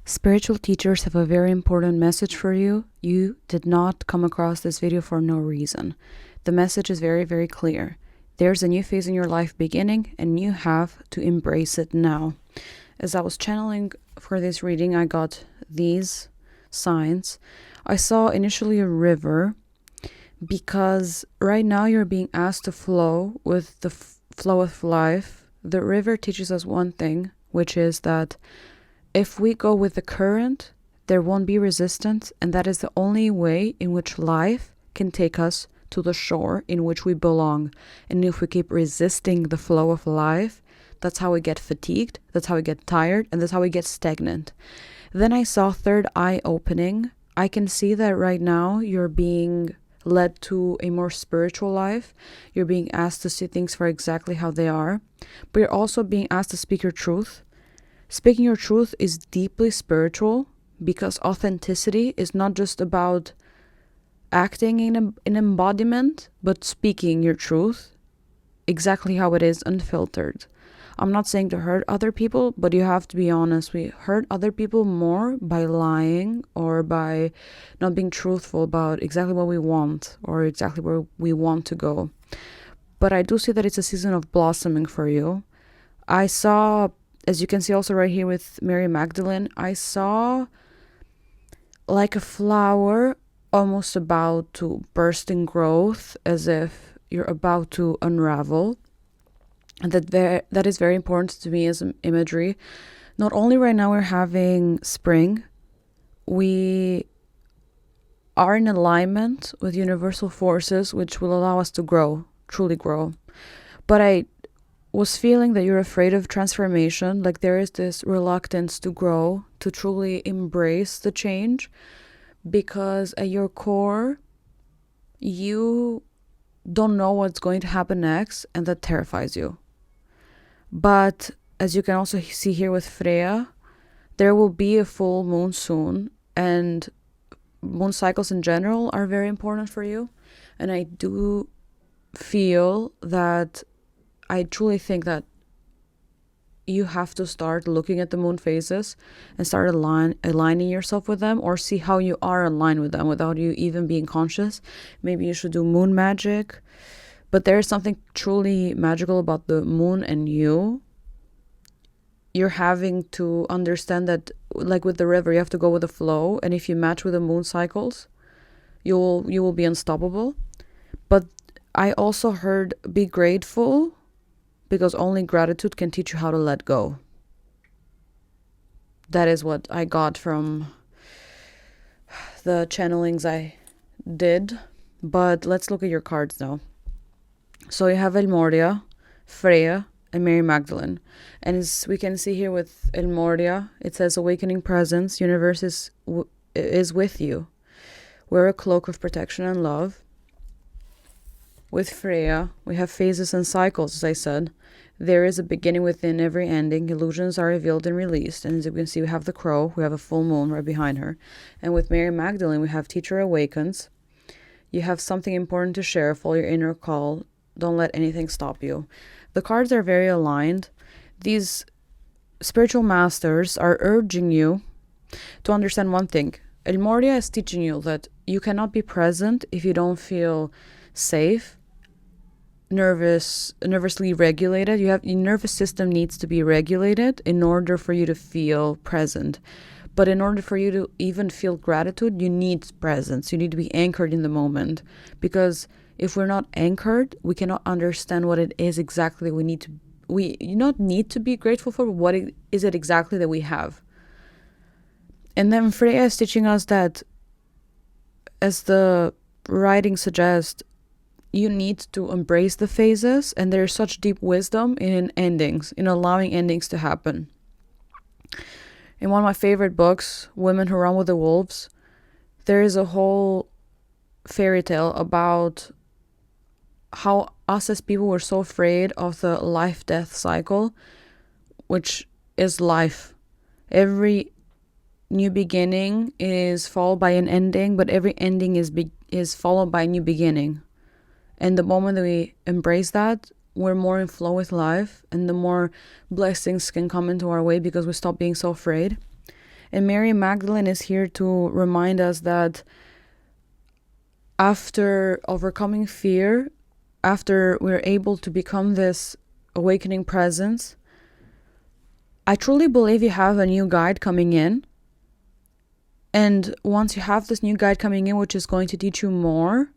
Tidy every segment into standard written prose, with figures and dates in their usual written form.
Spiritual teachers have a very important message for you. You did not come across this video for no reason. The message is very, very clear. There's a new phase in your life beginning, and you have to embrace it now. As I was channeling for this reading, I got these signs. I saw initially a river because right now you're being asked to flow with the flow of life. The river teaches us one thing, which is that if we go with the current, there won't be resistance, and that is the only way in which life can take us to the shore in which we belong. And if we keep resisting the flow of life, that's how we get fatigued, that's how we get tired, and that's how we get stagnant. Then I saw third eye opening. I can see that right now you're being led to a more spiritual life. You're being asked to see things for exactly how they are, but you're also being asked to speak your truth. Speaking your truth is deeply spiritual because authenticity is not just about acting in an embodiment, but speaking your truth exactly how it is, unfiltered. I'm not saying to hurt other people, but you have to be honest. We hurt other people more by lying or by not being truthful about exactly what we want or exactly where we want to go. But I do see that it's a season of blossoming for you. I saw, as you can see also right here with Mary Magdalene, I saw like a flower almost about to burst in growth, as if you're about to unravel. And that is very important to me as an imagery. Not only right now we're having spring, we are in alignment with universal forces, which will allow us to grow, truly grow. But I was feeling that you're afraid of transformation, like there is this reluctance to grow, to truly embrace the change, because at your core, you don't know what's going to happen next, and that terrifies you. But as you can also see here with Freya, there will be a full moon soon, and moon cycles in general are very important for you. And I do feel that I truly think that you have to start looking at the moon phases and start aligning yourself with them, or see how you are aligned with them without you even being conscious. Maybe you should do moon magic. But there is something truly magical about the moon and you. You're having to understand that, like with the river, you have to go with the flow. And if you match with the moon cycles, you will be unstoppable. But I also heard be grateful, because only gratitude can teach you how to let go. That is what I got from the channelings I did. But let's look at your cards now. So you have Elmoria, Freya, and Mary Magdalene. And as we can see here with Elmoria, it says awakening presence, universe is with you. Wear a cloak of protection and love. With Freya, we have phases and cycles, as I said. There is a beginning within every ending. Illusions are revealed and released. And as you can see, we have the crow. We have a full moon right behind her. And with Mary Magdalene, we have teacher awakens. You have something important to share. Follow your inner call. Don't let anything stop you. The cards are very aligned. These spiritual masters are urging you to understand one thing. Elmoria is teaching you that you cannot be present if you don't feel safe, nervously regulated. Your nervous system needs to be regulated in order for you to feel present. But in order for you to even feel gratitude, you need presence. You need to be anchored in the moment, because if we're not anchored, we cannot understand what it is exactly we not need to be grateful for, but what is it exactly that we have. And then Freya is teaching us that, as the writing suggests, you need to embrace the phases, and there's such deep wisdom in endings, in allowing endings to happen. In one of my favorite books, Women Who Run with the Wolves, there is a whole fairy tale about how us as people were so afraid of the life-death cycle, which is life. Every new beginning is followed by an ending, but every ending is followed by a new beginning. And the moment that we embrace that, we're more in flow with life, and the more blessings can come into our way because we stop being so afraid. And Mary Magdalene is here to remind us that after overcoming fear, after we're able to become this awakening presence, I truly believe you have a new guide coming in. And once you have this new guide coming in, which is going to teach you more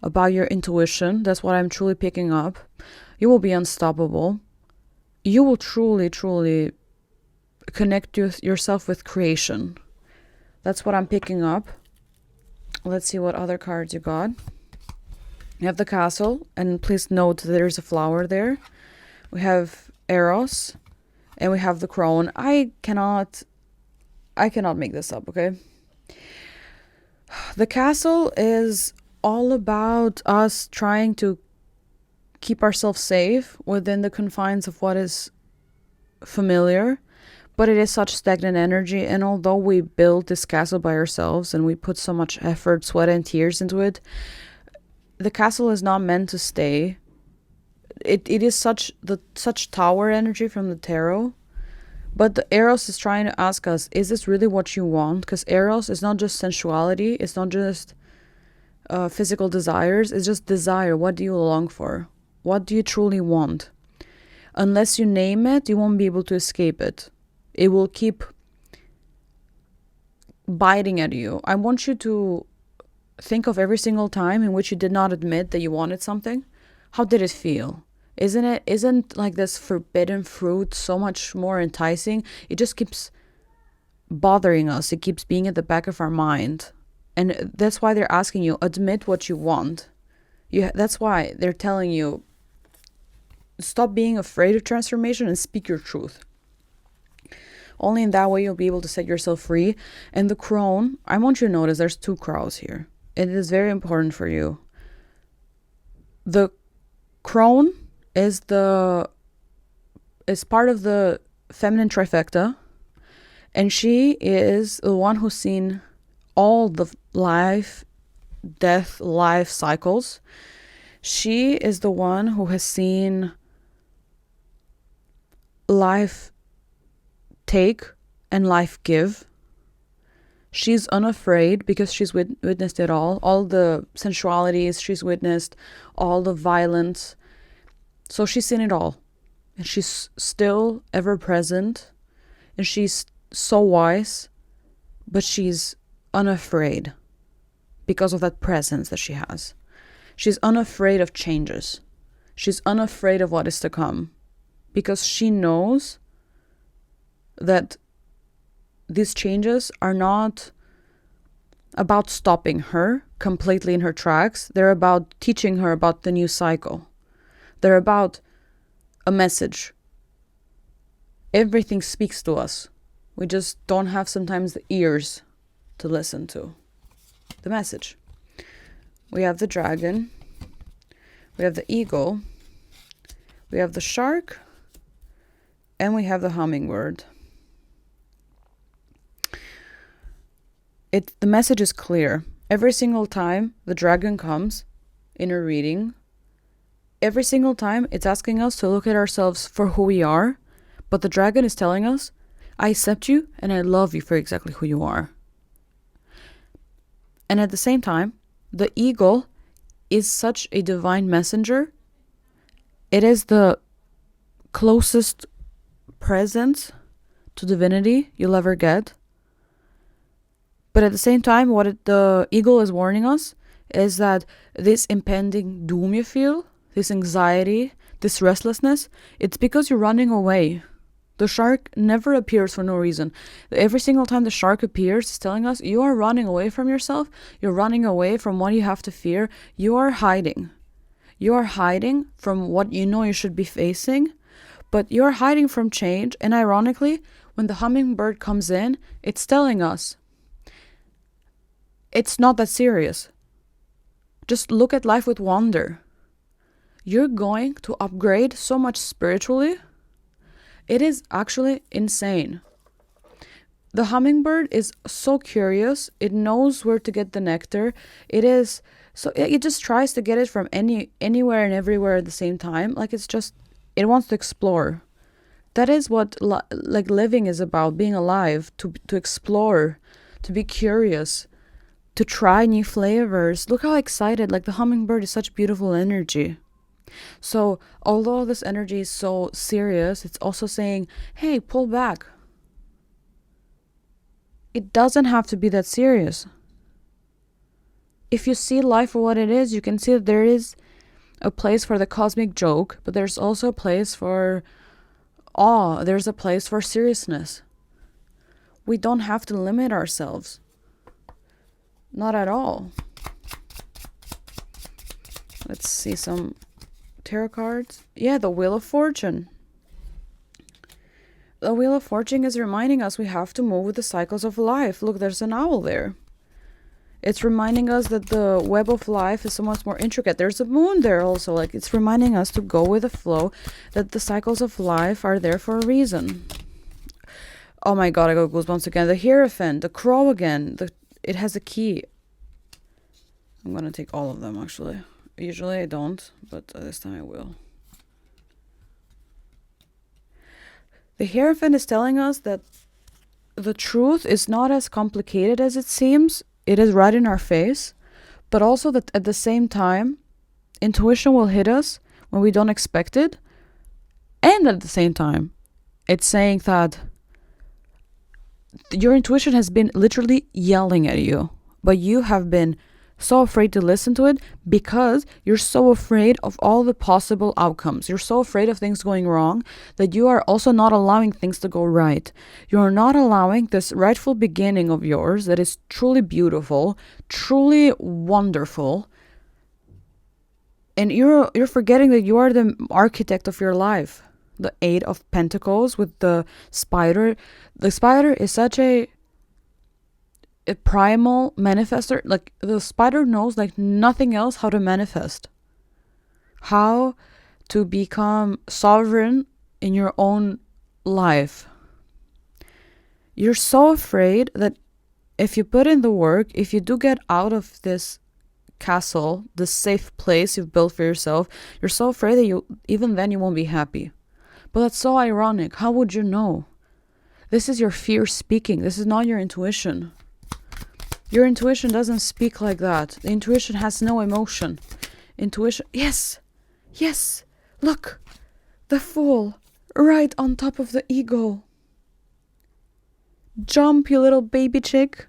about your intuition, that's what I'm truly picking up, you will be unstoppable. You will truly, truly connect yourself with creation. That's what I'm picking up. Let's see what other cards you got. You have the Castle, and please note that there's a flower there. We have Eros, and we have the Crone. I cannot make this up, okay? The Castle is all about us trying to keep ourselves safe within the confines of what is familiar, but it is such stagnant energy. And although we build this castle by ourselves and we put so much effort, sweat, and tears into it, the castle is not meant to stay. It is such tower energy from the tarot. But the Eros is trying to ask us, is this really what you want? Because Eros is not just sensuality, it's not just physical desires, it's just desire. What do you long for? What do you truly want? Unless you name it, you won't be able to escape it. It will keep biting at you. I want you to think of every single time in which you did not admit that you wanted something. How did it feel? Isn't like this forbidden fruit so much more enticing? It just keeps bothering us. It keeps being at the back of our mind. And that's why they're asking you, admit what you want. That's why they're telling you, stop being afraid of transformation and speak your truth. Only in that way you'll be able to set yourself free. And the Crone, I want you to notice there's 2 crows here. It is very important for you. The Crone is part of the feminine trifecta, and she is the one who's seen all the life, death, life cycles. She is the one who has seen life take and life give. She's unafraid because she's witnessed it all the sensualities. She's witnessed all the violence. So she's seen it all. And she's still ever present. And she's so wise. But she's unafraid because of that presence that she has. She's unafraid of changes. She's unafraid of what is to come. Because she knows that these changes are not about stopping her completely in her tracks. They're about teaching her about the new cycle. They're about a message. Everything speaks to us. We just don't have sometimes the ears to listen to the message. We have the dragon. We have the eagle. We have the shark. And we have the hummingbird. The message is clear. Every single time the dragon comes in a reading, every single time it's asking us to look at ourselves for who we are, but the dragon is telling us, I accept you and I love you for exactly who you are. And at the same time, the eagle is such a divine messenger. It is the closest presence to divinity you'll ever get. But at the same time, what the eagle is warning us is that this impending doom you feel, this anxiety, this restlessness, it's because you're running away. The shark never appears for no reason. Every single time the shark appears, it's telling us you are running away from yourself. You're running away from what you have to fear. You are hiding. You are hiding from what you know you should be facing, but you're hiding from change. And ironically, when the hummingbird comes in, it's telling us, it's not that serious. Just look at life with wonder. You're going to upgrade so much spiritually. It is actually insane. The hummingbird is so curious. It knows where to get the nectar. It just tries to get it from anywhere and everywhere at the same time. Like it wants to explore. That is what like living is about, being alive, to explore, to be curious, to try new flavors. Look how excited, like the hummingbird is such beautiful energy. So, although this energy is so serious, it's also saying, hey, pull back. It doesn't have to be that serious. If you see life for what it is, you can see that there is a place for the cosmic joke, but there's also a place for awe. There's a place for seriousness. We don't have to limit ourselves. Not at all. Let's see some tarot cards. Yeah, the Wheel of Fortune. The Wheel of Fortune is reminding us we have to move with the cycles of life. Look, there's an owl there. It's reminding us that the web of life is so much more intricate. There's a moon there also. Like, it's reminding us to go with the flow, that the cycles of life are there for a reason. Oh my god, I got goosebumps again. The Hierophant, the crow again. It has a key. I'm gonna take all of them, actually. Usually I don't, but this time I will. The Hierophant is telling us that the truth is not as complicated as it seems. It is right in our face, but also that at the same time, intuition will hit us when we don't expect it. And at the same time, it's saying that your intuition has been literally yelling at you, but you have been so afraid to listen to it because you're so afraid of all the possible outcomes. You're so afraid of things going wrong that you are also not allowing things to go right. You're not allowing this rightful beginning of yours that is truly beautiful, truly wonderful. And you're forgetting that you are the architect of your life. The Eight of Pentacles with the spider. The spider is such a primal manifester. Like, the spider knows like nothing else how to manifest, how to become sovereign in your own life. You're so afraid that if you put in the work, if you do get out of this castle, this safe place you've built for yourself, you're so afraid that you won't be happy. But that's so ironic. How would you know? This is your fear speaking. This is not your intuition. Your intuition doesn't speak like that. The intuition has no emotion. Intuition, yes, look, the Fool, right on top of the ego. Jump, you little baby chick.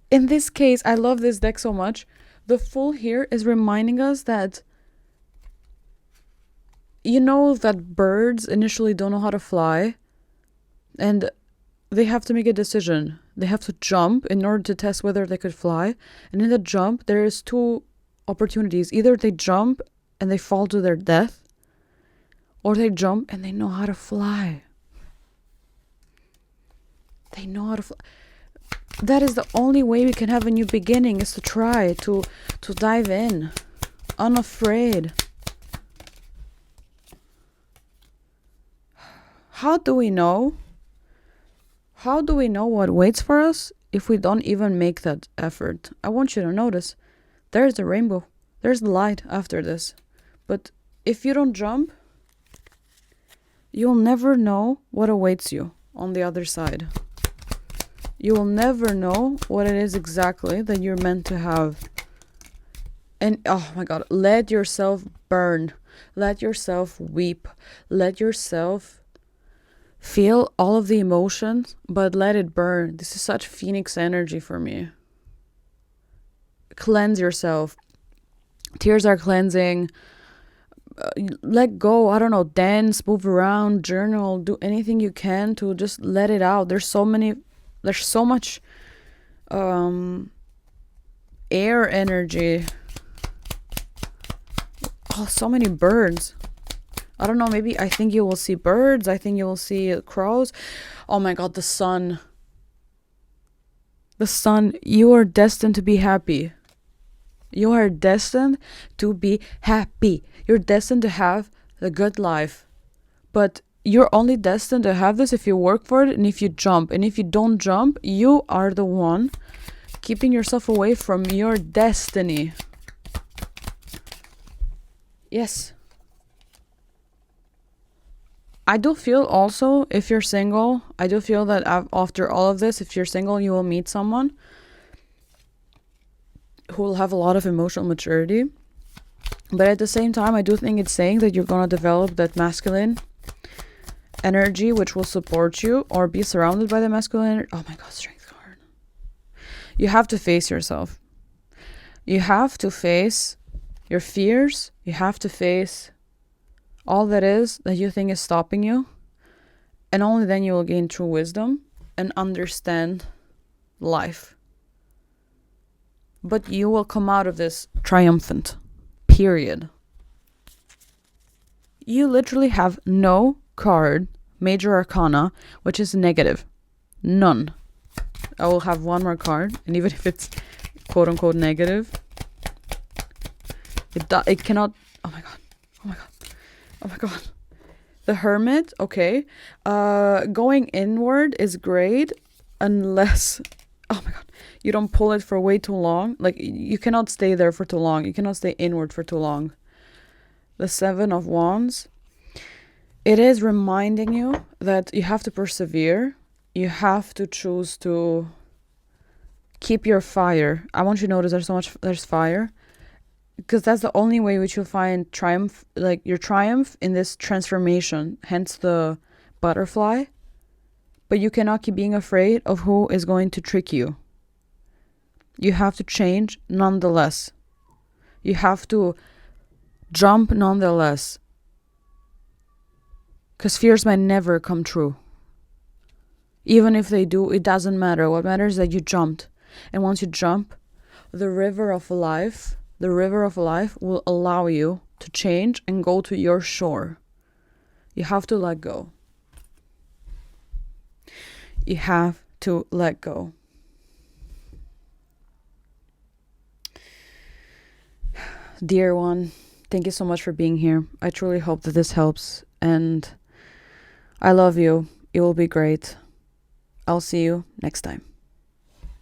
In this case, I love this deck so much. The Fool here is reminding us that, you know, that birds initially don't know how to fly, and they have to make a decision. They have to jump in order to test whether they could fly. And in the jump, there is two opportunities. Either they jump and they fall to their death, or they jump and they know how to fly. They know how to fly. That is the only way we can have a new beginning, is to try to dive in, unafraid. How do we know? How do we know what waits for us if we don't even make that effort? I want you to notice, there's the rainbow. There's the light after this. But if you don't jump, you'll never know what awaits you on the other side. You will never know what it is exactly that you're meant to have. And oh my God, let yourself burn. Let yourself weep. Let yourself feel all of the emotions, but let it burn. This is such Phoenix energy for me. Cleanse yourself. Tears are cleansing. Let go. I don't know. Dance, move around, journal, do anything you can to just let it out. There's so much air energy. Oh, so many birds. I don't know, maybe I think you will see birds. I think you will see crows. Oh my God, the sun. The sun, you are destined to be happy. You are destined to be happy. You're destined to have the good life. But you're only destined to have this if you work for it and if you jump. And if you don't jump, you are the one keeping yourself away from your destiny. Yes. I do feel also, if you're single, I do feel that after all of this, if you're single, you will meet someone who will have a lot of emotional maturity. But at the same time, I do think it's saying that you're going to develop that masculine energy which will support you, or be surrounded by the masculine energy. Oh my god, strength card. You have to face yourself. You have to face your fears. You have to face all that is that you think is stopping you. And only then you will gain true wisdom and understand life. But you will come out of this triumphant. Period. You literally have no card, major arcana, which is negative. None. I will have one more card, and even if it's quote unquote negative, it cannot. Oh my god. Oh my god. Oh my god. The Hermit, okay. Going inward is great unless, oh my god, you don't pull it for way too long. Like, you cannot stay there for too long. You cannot stay inward for too long. The Seven of Wands, it is reminding you that you have to persevere. You have to choose to keep your fire. I want you to notice there's fire. Because that's the only way which you'll find triumph, like your triumph in this transformation, hence the butterfly. But you cannot keep being afraid of who is going to trick you. You have to change nonetheless. You have to jump nonetheless. Because fears might never come true. Even if they do, it doesn't matter. What matters is that you jumped. And once you jump, the river of life will allow you to change and go to your shore. You have to let go. You have to let go. Dear one, thank you so much for being here. I truly hope that this helps, and I love you. It will be great. I'll see you next time.